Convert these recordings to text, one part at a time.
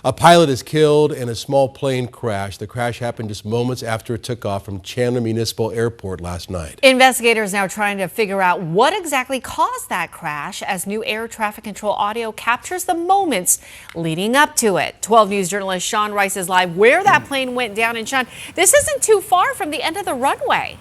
A pilot is killed in a small plane crash. The crash happened just moments after it took off from Chandler Municipal Airport last night. Investigators now trying to figure out what exactly caused that crash as new air traffic control audio captures the moments leading up to it. 12 News journalist Sean Rice is live where that plane went down. And Sean, this isn't too far from the end of the runway.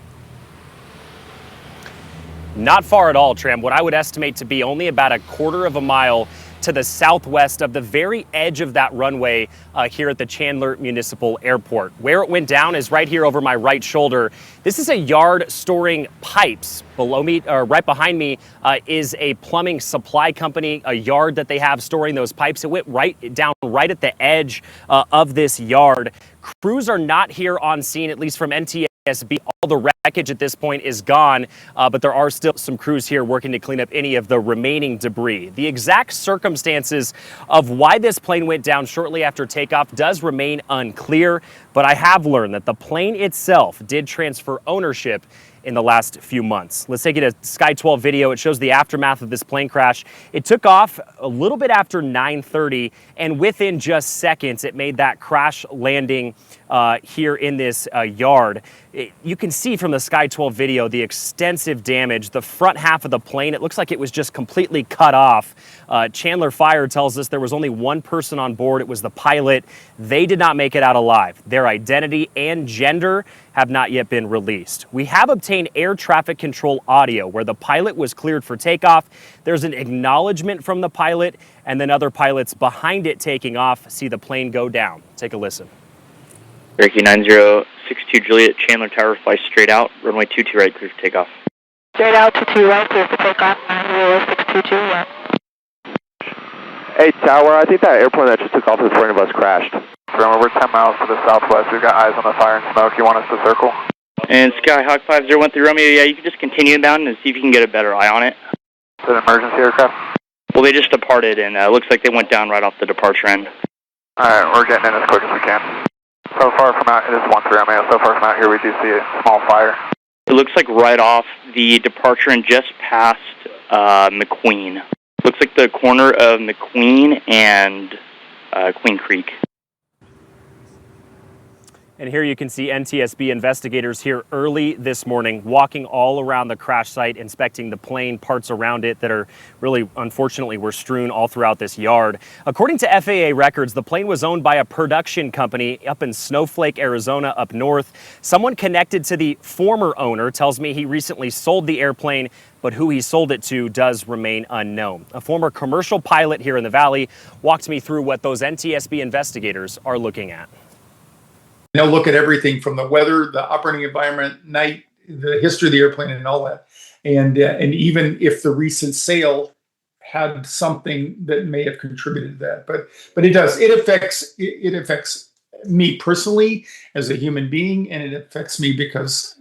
Not far at all, Tram. What I would estimate to be only about a quarter of a mile to the southwest of the very edge of that runway here at the Chandler Municipal Airport. Where it went down is right here over my right shoulder. This is a yard storing pipes. Below me, or right behind me, is a plumbing supply company, a yard that they have storing those pipes. It went right down right at the edge of this yard. Crews are not here on scene, at least from NTSB. All the wreckage at this point is gone, but there are still some crews here working to clean up any of the remaining debris. The exact circumstances of why this plane went down shortly after takeoff does remain unclear, but I have learned that the plane itself did transfer ownership in the last few months. Let's take it to Sky 12 video. It shows the aftermath of this plane crash. It took off a little bit after 9:30, and within just seconds, it made that crash landing here in this yard. You can see from the Sky 12 video the extensive damage. The front half of the plane, it looks like it was just completely cut off. Chandler Fire tells us there was only one person on board. It was the pilot. They did not make it out alive. Their identity and gender have not yet been released. We have obtained air traffic control audio where the pilot was cleared for takeoff. There's an acknowledgement from the pilot, and then other pilots behind it taking off see the plane go down. Take a listen. Cherokee 9062 Juliet, Chandler Tower, fly straight out, runway 22 right, clear for takeoff. Straight out to 2 right, clear for takeoff, 90622, yeah. Hey Tower, I think that airplane that just took off in front of us crashed. Remember, we're 10 miles to the southwest. We've got eyes on the fire and smoke. You want us to circle? And Skyhawk 5013 Romeo, yeah, you can just continue down and see if you can get a better eye on it. Is it an emergency aircraft? Well, they just departed, and it looks like they went down right off the departure end. Alright, we're getting in as quick as we can. So far from out, it is 13 Romeo. So far from out here, we do see a small fire. It looks like right off the departure end just past McQueen. Looks like the corner of McQueen and Queen Creek. And here you can see NTSB investigators here early this morning walking all around the crash site, inspecting the plane, parts around it that are really, unfortunately, were strewn all throughout this yard. According to FAA records, the plane was owned by a production company up in Snowflake, Arizona, up north. Someone connected to the former owner tells me he recently sold the airplane, but who he sold it to does remain unknown. A former commercial pilot here in the Valley walked me through what those NTSB investigators are looking at. They'll look at everything from the weather, the operating environment, night, the history of the airplane, and all that. And even if the recent sale had something that may have contributed to that, but it does. It affects me personally as a human being, and it affects me because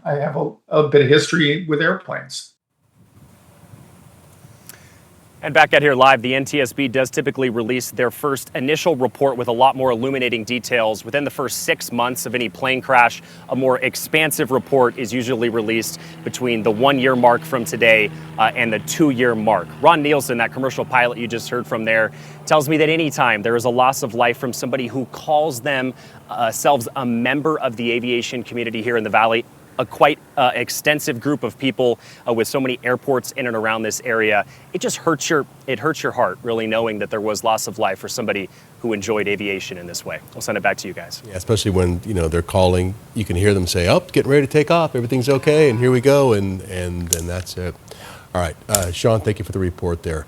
I have a bit of history with airplanes. And back out here live, the NTSB does typically release their first initial report with a lot more illuminating details. Within the first 6 months of any plane crash, a more expansive report is usually released between the 1 year mark from today and the 2 year mark. Ron Nielsen, that commercial pilot you just heard from there, tells me that anytime there is a loss of life from somebody who calls themselves a member of the aviation community here in the Valley, a quite extensive group of people with so many airports in and around this area, it just hurts your heart, really, knowing that there was loss of life for somebody who enjoyed aviation in this way. I'll send it back to you guys. Yeah, especially when they're calling, you can hear them say, "Oh, getting ready to take off. Everything's okay, and here we go," and that's it. All right, Sean, thank you for the report there.